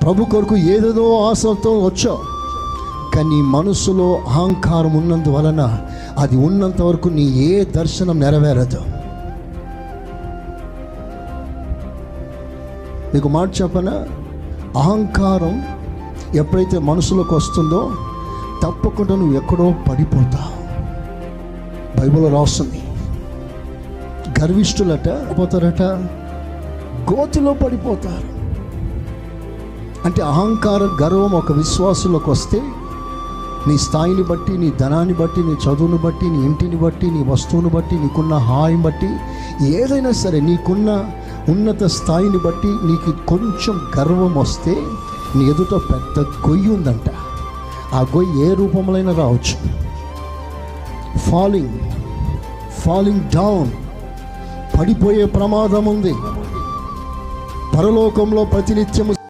ప్రభు కొరకు ఏదేదో ఆశతో వచ్చావు, కానీ మనసులో అహంకారం ఉన్నందువలన అది ఉన్నంత వరకు నీ ఏ దర్శనం నెరవేరదు. నీకు మాట చెప్పనా, అహంకారం ఎప్పుడైతే మనసులోకి వస్తుందో తప్పకుండా నువ్వు ఎక్కడో పడిపోతావు. బైబిల్లో రాస్తుంది, గర్విష్ఠులట పోతారట, గోతిలో పడిపోతారు. అంటే అహంకారం, గర్వం ఒక విశ్వాసంలోకి వస్తే నీ స్థాయిని బట్టి, నీ ధనాన్ని బట్టి, నీ చదువుని బట్టి, నీ ఇంటిని బట్టి, నీ వస్తువుని బట్టి, నీకున్న హాయిని బట్టి, ఏదైనా సరే నీకున్న ఉన్నత స్థాయిని బట్టి నీకు కొంచెం గర్వం వస్తే నీ ఎదుట పెద్ద గొయ్యి ఉందంట. ఆ గొయ్యి ఏ రూపంలోనైనా రావచ్చు. ఫాలింగ్ డౌన్, పడిపోయే ప్రమాదం ఉంది. పరలోకంలో ప్రతినిత్యము